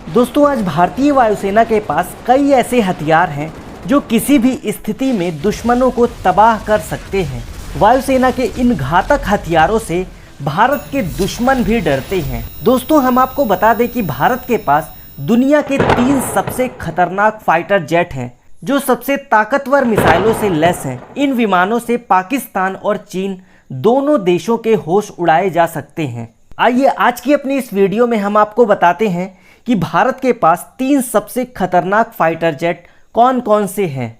दोस्तों आज भारतीय वायुसेना के पास कई ऐसे हथियार हैं जो किसी भी स्थिति में दुश्मनों को तबाह कर सकते हैं। वायुसेना के इन घातक हथियारों से भारत के दुश्मन भी डरते हैं। दोस्तों हम आपको बता दें कि भारत के पास दुनिया के 3 सबसे खतरनाक फाइटर जेट हैं जो सबसे ताकतवर मिसाइलों से लैस हैं। इन विमानों से पाकिस्तान और चीन दोनों देशों के होश उड़ाए जा सकते हैं। आइए आज की अपनी इस वीडियो में हम आपको बताते हैं कि भारत के पास 3 सबसे खतरनाक फाइटर जेट कौन कौन से हैं।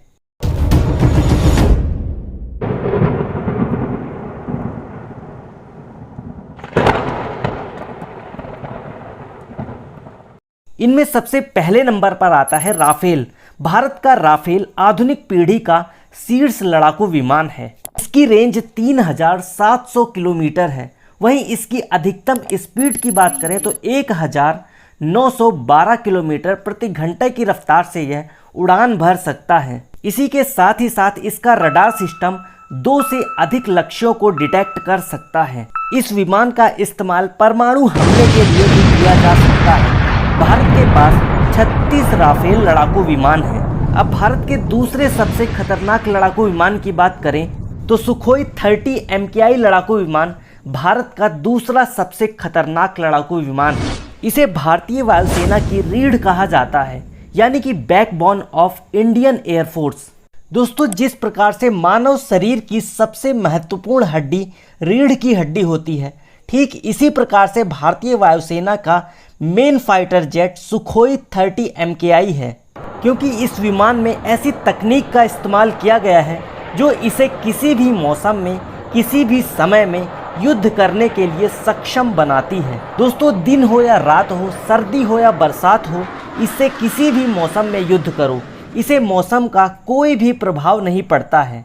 इनमें सबसे पहले नंबर पर आता है राफेल। भारत का राफेल आधुनिक पीढ़ी का शीर्ष लड़ाकू विमान है। इसकी रेंज 3700 किलोमीटर है। वहीं इसकी अधिकतम स्पीड की बात करें तो 1912 किलोमीटर प्रति घंटे की रफ्तार से यह उड़ान भर सकता है। इसी के साथ ही साथ इसका रडार सिस्टम 2 से अधिक लक्ष्यों को डिटेक्ट कर सकता है। इस विमान का इस्तेमाल परमाणु हमले के लिए भी किया जा सकता है। भारत के पास 36 राफेल लड़ाकू विमान हैं। अब भारत के दूसरे सबसे खतरनाक लड़ाकू विमान की बात करें तो सुखोई 30 MKI लड़ाकू विमान भारत का दूसरा सबसे खतरनाक लड़ाकू विमान है। इसे भारतीय वायुसेना की रीढ़ कहा जाता है, यानी कि बैकबोन ऑफ इंडियन एयरफोर्स। दोस्तों जिस प्रकार से मानव शरीर की सबसे महत्वपूर्ण हड्डी रीढ़ की हड्डी होती है, ठीक इसी प्रकार से भारतीय वायुसेना का main fighter jet Sukhoi 30 MKI है, क्योंकि इस विमान में ऐसी तकनीक का इस्तेमाल किया गया है जो इसे किसी भी मौसम में किसी भी समय में युद्ध करने के लिए सक्षम बनाती है। दोस्तों दिन हो या रात हो, सर्दी हो या बरसात हो, इससे किसी भी मौसम में युद्ध करो, इसे मौसम का कोई भी प्रभाव नहीं पड़ता है।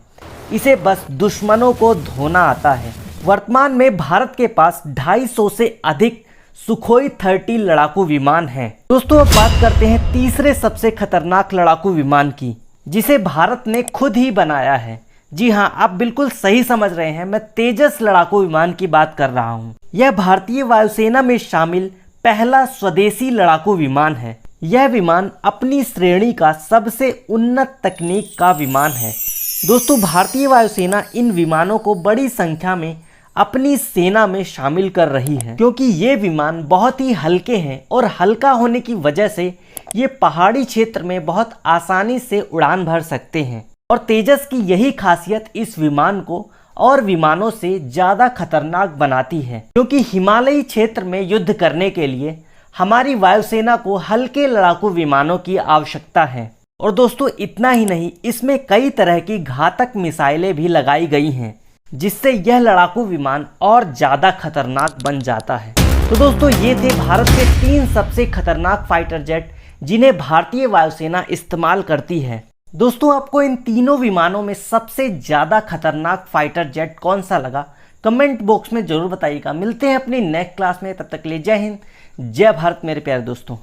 इसे बस दुश्मनों को धोना आता है। वर्तमान में भारत के पास 250 से अधिक सुखोई 30 लड़ाकू विमान हैं। दोस्तों अब बात करते हैं तीसरे सबसे खतरनाक लड़ाकू विमान की, जिसे भारत ने खुद ही बनाया है। जी हाँ, आप बिल्कुल सही समझ रहे हैं, मैं तेजस लड़ाकू विमान की बात कर रहा हूँ। यह भारतीय वायुसेना में शामिल पहला स्वदेशी लड़ाकू विमान है। यह विमान अपनी श्रेणी का सबसे उन्नत तकनीक का विमान है। दोस्तों भारतीय वायुसेना इन विमानों को बड़ी संख्या में अपनी सेना में शामिल कर रही है, क्योंकि ये विमान बहुत ही हल्के हैं और हल्का होने की वजह से ये पहाड़ी क्षेत्र में बहुत आसानी से उड़ान भर सकते हैं। और तेजस की यही खासियत इस विमान को और विमानों से ज़्यादा खतरनाक बनाती है, क्योंकि हिमालयी क्षेत्र में युद्ध करने के लिए हमारी वायुसेना को हल्के लड़ाकू विमानों की आवश्यकता है। और दोस्तों इतना ही नहीं, इसमें कई तरह की घातक मिसाइलें भी लगाई गई हैं, जिससे यह लड़ाकू विमान और ज़्यादा खतरनाक बन जाता है। तो दोस्तों ये थे भारत के 3 सबसे खतरनाक फाइटर जेट जिन्हें भारतीय वायुसेना इस्तेमाल करती है। दोस्तों आपको इन तीनों विमानों में सबसे ज़्यादा खतरनाक फाइटर जेट कौन सा लगा, कमेंट बॉक्स में ज़रूर बताइएगा। मिलते हैं अपनी नेक्स्ट क्लास में, तब तक के लिए जय हिंद, जय भारत मेरे प्यारे दोस्तों।